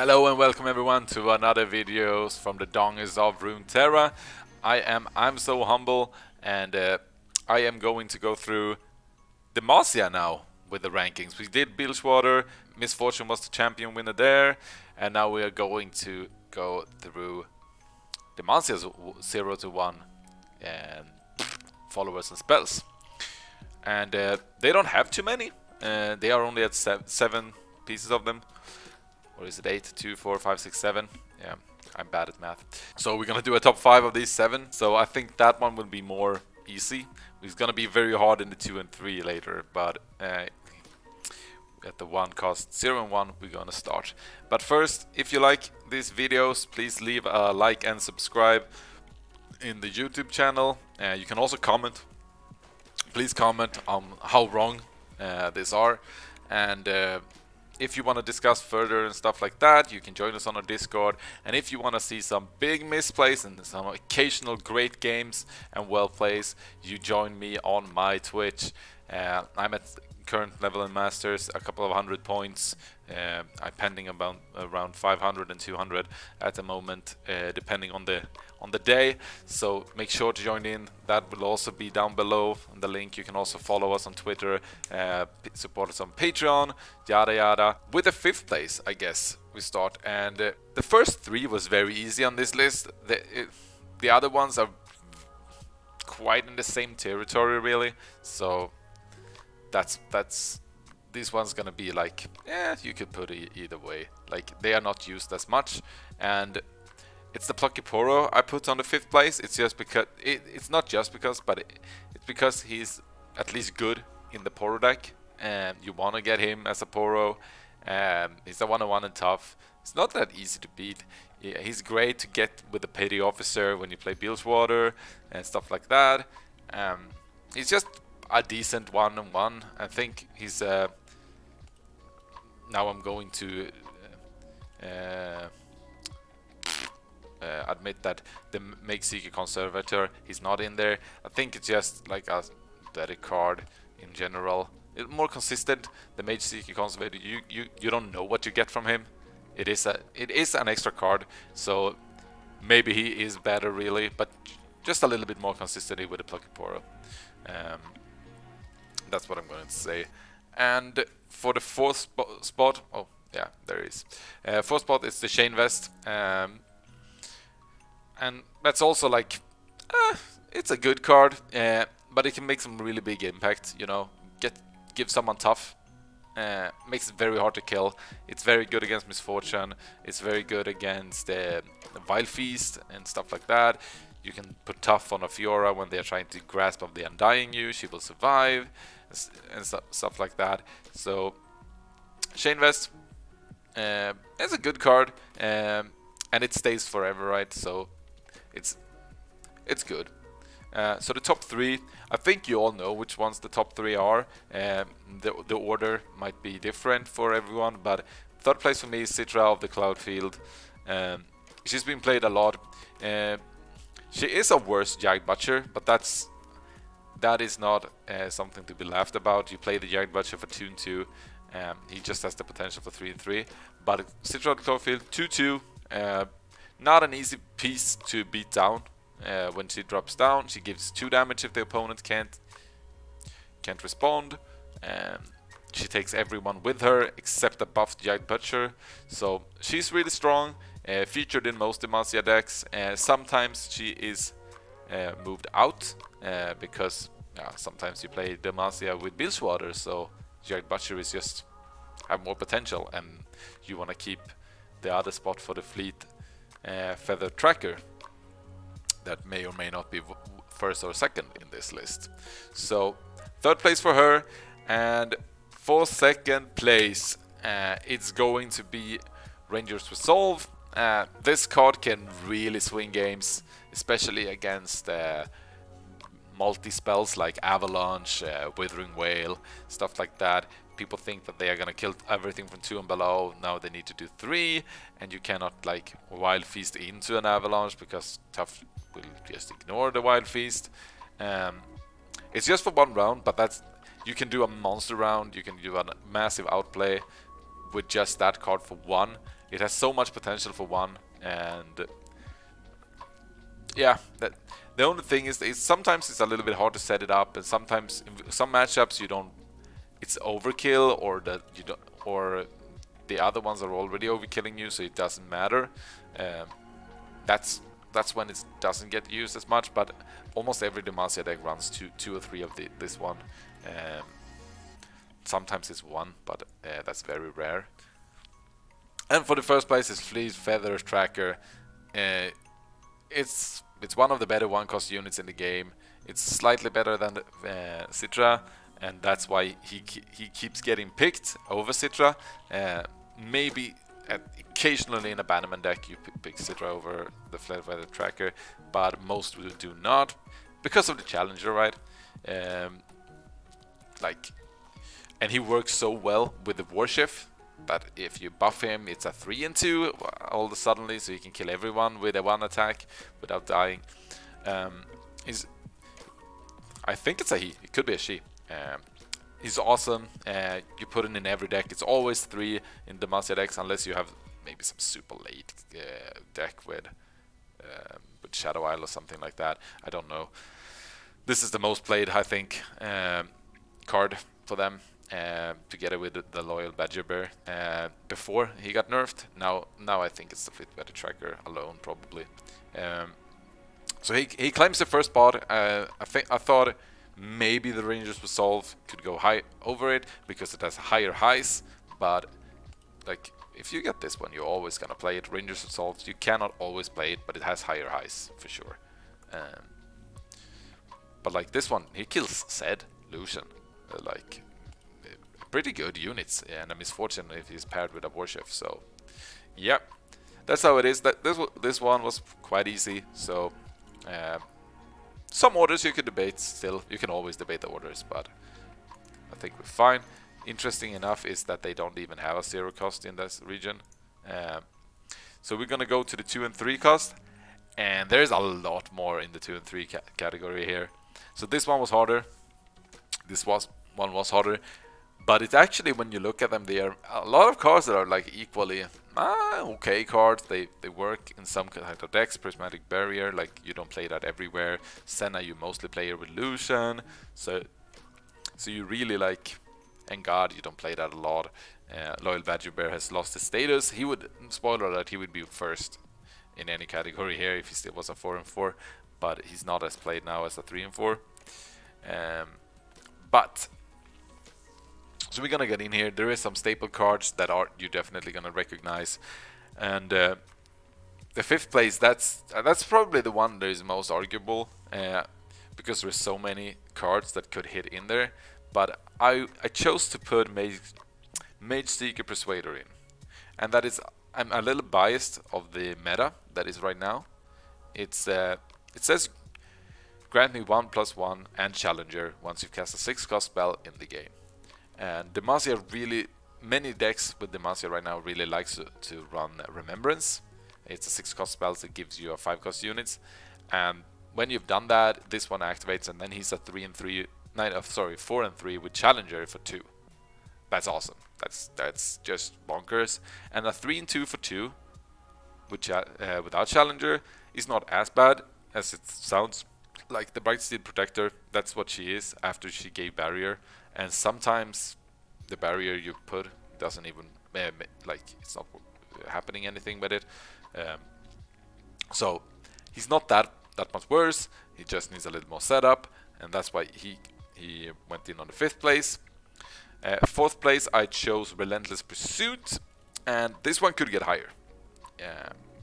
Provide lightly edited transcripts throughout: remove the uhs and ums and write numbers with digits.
Hello and welcome everyone to another videos from the dongers of Runeterra. I'm so humble, and I am going to go through Demacia now with the rankings. We did Bilgewater, Misfortune was the champion winner there, and now we are going to go through Demacia's 0 to 1 and followers and spells. And they don't have too many. They are only at 7 pieces of them. Or is it 8? 2, 4, 5, 6, 7? Yeah, I'm bad at math. So we're gonna do a top 5 of these 7. So I think that one will be more easy. It's gonna be very hard in the 2 and 3 later, but at the 1 cost 0 and 1 we're gonna start. But first, if you like these videos, please leave a like and subscribe in the YouTube channel. You can also comment. Please comment on how wrong these are, and if you want to discuss further and stuff like that, you can join us on our Discord. And if you want to see some big misplays and some occasional great games and well plays, you join me on my Twitch. I'm at current level in Masters, a couple of 100 points. I'm pending about around 500 and 200 at the moment, depending on the day. So make sure to join in. That will also be down below on the link. You can also follow us on Twitter, support us on Patreon, yada yada. With the 5th place, I guess we start. And the first 3 was very easy on this list. The other ones are quite in the same territory, really. So that's this one's gonna be like, you could put it either way. Like, they are not used as much, and it's the Plucky Poro I put on the 5th place. It's just because it's not just because, but it's because he's at least good in the Poro deck, and you want to get him as a Poro. He's a 1-on-1 and tough. It's not that easy to beat. Yeah, he's great to get with the Petty Officer when you play Bilgewater and stuff like that. He's just a decent 1-on-1. I think he's now I'm going to admit that the Make Seeker Conservator, he's not in there. I think it's just like a better card in general. It's more consistent. The Mage Seeker Conservator, you don't know what you get from him. It is an extra card, so maybe he is better really, but just a little bit more consistency with the Plucky Poro. That's what I'm going to say. And for the 4th spot, oh yeah, there is. 4th spot is the Chain Vest, and that's also like, it's a good card, but it can make some really big impact. You know, give someone tough. Makes it very hard to kill. It's very good against Misfortune. It's very good against the Vile Feast and stuff like that. You can put tough on a Fiora when they're trying to grasp of the Undying you. She will survive and stuff like that. So Chain Vest is a good card, and it stays forever, right? So it's good. So the top 3, I think you all know which ones the top 3 are. The order might be different for everyone, but 3rd place for me is Citra of the Cloudfield. She's been played a lot. She is a worse Jagged Butcher, but that is not something to be laughed about. You play the Jagged Butcher for 2 and 2. He just has the potential for 3 and 3. But Citra of the Cloudfield, 2/2. Not an easy piece to beat down. When she drops down, she gives 2 damage if the opponent can't respond. She takes everyone with her except the buffed Jagged Butcher. So she's really strong. Featured in most Demacia decks. Sometimes she is moved out because sometimes you play Demacia with Bilgewater, so Jagged Butcher is just have more potential, and you want to keep the other spot for the fleet Feather Tracker that may or may not be 1st or 2nd in this list. So 3rd place for her, and for 2nd place it's going to be Ranger's Resolve. This card can really swing games, especially against multi-spells like Avalanche, Withering Whale, stuff like that. People think that they are gonna kill everything from 2 and below. Now they need to do 3, and you cannot like Wild Feast into an Avalanche because Tough will just ignore the Wild Feast. It's just for 1 round, but you can do a monster round. You can do a massive outplay with just that card for 1. it has so much potential for one, and yeah, that the only thing is sometimes it's a little bit hard to set it up, and sometimes in some matchups you don't, it's overkill, or that you don't, or the other ones are already overkilling you, so it doesn't matter. That's when it doesn't get used as much, but almost every Demacia deck runs two or three of this one. Sometimes it's one, but that's very rare. And for the first place is Fleet Feather Tracker. It's one of the better one-cost units in the game. It's slightly better than Citra, and that's why he keeps getting picked over Citra. Maybe occasionally in a Bannerman deck you pick Citra over the Fleet Feather Tracker, but most do not because of the challenger, right? And he works so well with the Warship that if you buff him, it's a 3-2 all of a sudden, so you can kill everyone with a one attack without dying. I think it's a he. It could be a she. He's awesome. You put him in every deck. It's always 3 in Demacia decks, unless you have maybe some super late deck with Shadow Isle or something like that. I don't know. This is the most played, I think, card for them. Together with the Loyal Badger Bear before he got nerfed. Now I think it's the Fleet Feather Tracker alone, probably. So he claims the first spot. I thought maybe the Rangers Resolve could go high over it because it has higher highs, but like if you get this one, you're always gonna play it. Rangers Resolve, you cannot always play it, but it has higher highs for sure. But like this one, he kills Zed, Lucian, like pretty good units, and a Misfortune if he's paired with a Warship. So yeah, that's how it is. This one was quite easy. So some orders you could debate still. You can always debate the orders, but I think we're fine. Interesting enough is that they don't even have a 0 cost in this region. So we're gonna go to the 2 and 3 cost, and there's a lot more in the 2 and 3 category here. So this one was harder. This one was harder. But it's actually, when you look at them, there are a lot of cards that are like equally okay cards. They work in some kind of decks. Prismatic Barrier, like you don't play that everywhere. Senna, you mostly play it with Lucian. So you really like, and God, you don't play that a lot. Loyal Badger Bear has lost his status. He would, spoiler alert, he would be first in any category here if he still was a 4 and 4. But he's not as played now as a 3 and 4. So we're gonna get in here. There is some staple cards that you're definitely gonna recognize, and the 5th place, that's probably the one that is most arguable, because there's so many cards that could hit in there. But I chose to put Mage Seeker Persuader in, and that is, I'm a little biased of the meta that is right now. It says grant me 1/1 and Challenger once you cast a 6-cost spell in the game. And Demacia really, many decks with Demacia right now really likes to run Remembrance. It's a 6-cost spell that gives you a 5-cost units, and when you've done that, this one activates, and then he's a 4 and 3 with Challenger for 2. That's awesome. That's just bonkers. And a 3 and 2 for 2 without Challenger is not as bad as it sounds. Like the Bright Steel Protector, that's what she is after she gave Barrier. And sometimes the barrier you put doesn't even like, it's not happening anything with it. So he's not that much worse. He just needs a little more setup, and that's why he went in on the 5th place. 4th place I chose Relentless Pursuit, and this one could get higher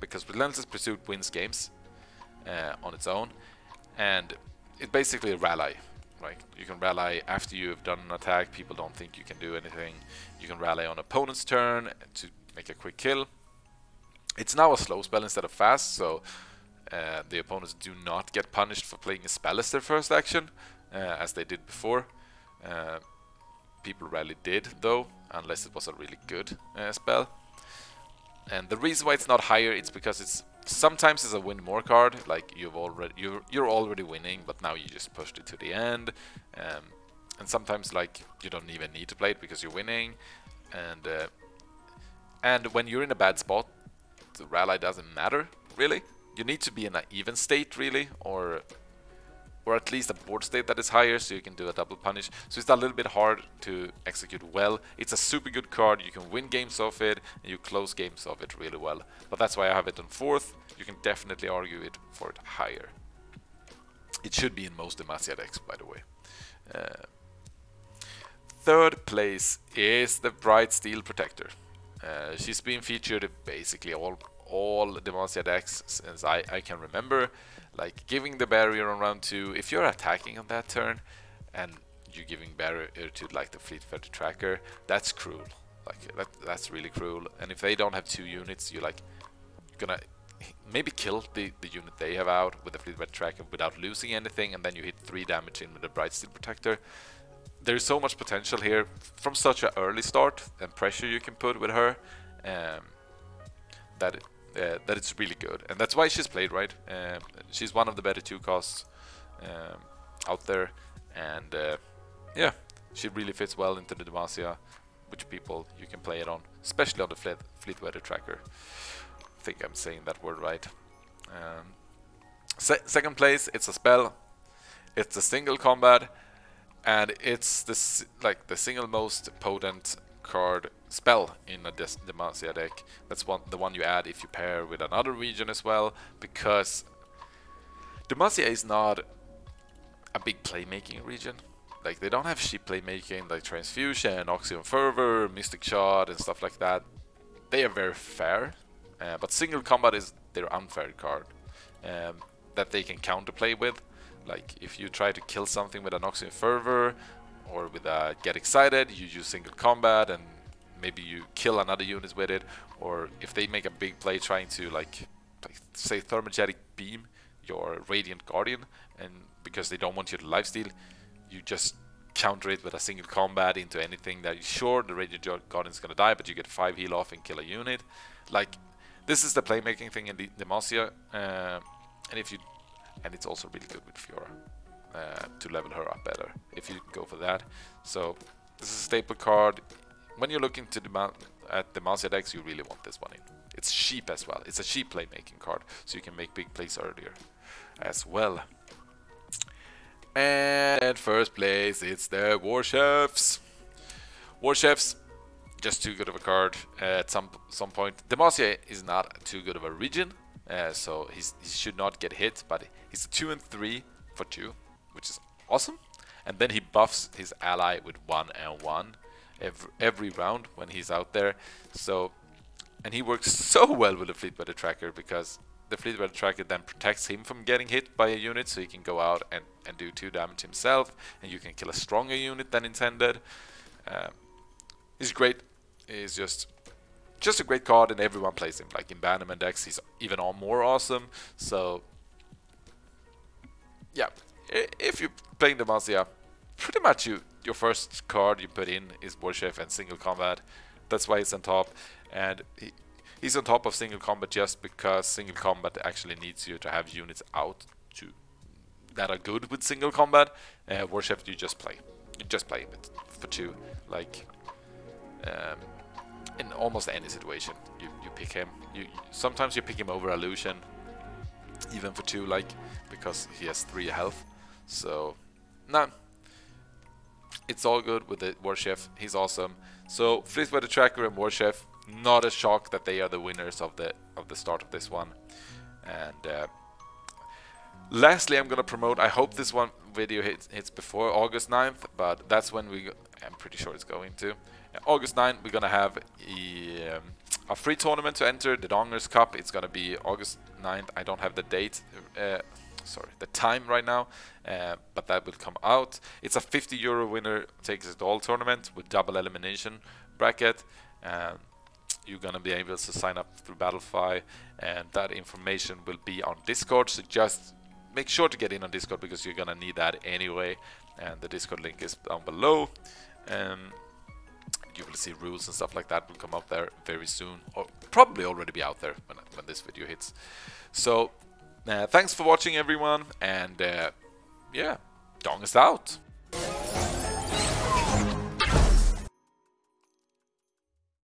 because Relentless Pursuit wins games on its own, and it's basically a rally. Right, you can rally after you have done an attack. People don't think you can do anything. You can rally on opponent's turn to make a quick kill. It's now a slow spell instead of fast, so the opponents do not get punished for playing a spell as their first action, as they did before. People rarely did, though, unless it was a really good spell. And the reason why it's not higher, it's because sometimes it's a win more card, like you're already winning, but now you just pushed it to the end, and sometimes like you don't even need to play it because you're winning, and And when you're in a bad spot, the rally doesn't matter, really. You need to be in an even state, really, or at least a board state that is higher, so you can do a double punish. So it's a little bit hard to execute well. It's a super good card. You can win games off it, and you close games off it really well. But that's why I have it on 4th. You can definitely argue it for it higher. It should be in most Demacia decks, by the way. 3rd place is the Bright Steel Protector. She's been featured in basically all Demacia decks since I can remember. Like giving the barrier on round 2, if you're attacking on that turn and you're giving barrier to like the Fleet-Footed Tracker, that's cruel. Like that's really cruel. And if they don't have 2 units, you're like gonna maybe kill the unit they have out with the Fleet-Footed Tracker without losing anything, and then you hit 3 damage in with the Bright Steel Protector. There's so much potential here from such an early start and pressure you can put with her, that it's really good, and that's why she's played, right? She's one of the better 2 costs out there, and yeah, she really fits well into the Demacia, which people you can play it on, especially on the Fleet-Footed Tracker. I think I'm saying that word right. 2nd place, it's a spell. It's a single combat, and it's the single most potent card spell in a Demacia deck. That's the one you add if you pair with another region as well, because Demacia is not a big playmaking region. Like they don't have cheap playmaking like Transfusion, Oxygen Fervor, Mystic Shot and stuff like that. They are very fair, but single combat is their unfair card that they can counterplay with. Like if you try to kill something with an Oxygen Fervor or with a Get Excited, you use single combat and maybe you kill another unit with it. Or if they make a big play trying to like say Thermogenic Beam your Radiant Guardian, and because they don't want you to lifesteal, you just counter it with a single combat into anything that you're sure the Radiant Guardian is gonna die, but you get 5 heal off and kill a unit. Like this is the playmaking thing in the Demacia, and it's also really good with Fiora to level her up better if you go for that. So this is a staple card. When you're looking to at Demacia decks, you really want this one in. It's cheap as well. It's a cheap playmaking card, so you can make big plays earlier as well. And at 1st place, it's the Warships. Warships, just too good of a card at some point. Demacia is not too good of a region, so he should not get hit, but he's a 2 and 3 for 2, which is awesome. And then he buffs his ally with 1 and 1 every round when he's out there. So, and he works so well with the Fleet-Footed Tracker, because the Fleet-Footed Tracker then protects him from getting hit by a unit, so he can go out and do 2 damage himself, and you can kill a stronger unit than intended. He's great. He's just a great card, and everyone plays him. Like in Bannerman decks, he's even more awesome. So yeah, if you're playing Demacia, pretty much your first card you put in is Warship and single combat. That's why he's on top, and he's on top of single combat just because single combat actually needs you to have units out that are good with single combat. Warship you just play it for 2, like in almost any situation you pick him. Sometimes you pick him over Illusion even for 2, like because he has 3 health. So nah, it's all good with the Warship. He's awesome. So Fleet-Footed Tracker and Warship, not a shock that they are the winners of the start of this one. And lastly, I'm gonna promote. I hope this one video hits before August 9th, but that's when I'm pretty sure it's going to. August 9th, we're gonna have a free tournament to enter, the Dongers Cup. It's gonna be August 9th. I don't have the date, the time right now, but that will come out. It's a €50 winner takes it all tournament with double elimination bracket. You're gonna be able to sign up through Battlefy, and that information will be on Discord. So just make sure to get in on Discord, because you're gonna need that anyway. And the Discord link is down below. You will see rules and stuff like that will come up there very soon, or probably already be out there when this video hits. So thanks for watching, everyone, and yeah, Dong is out.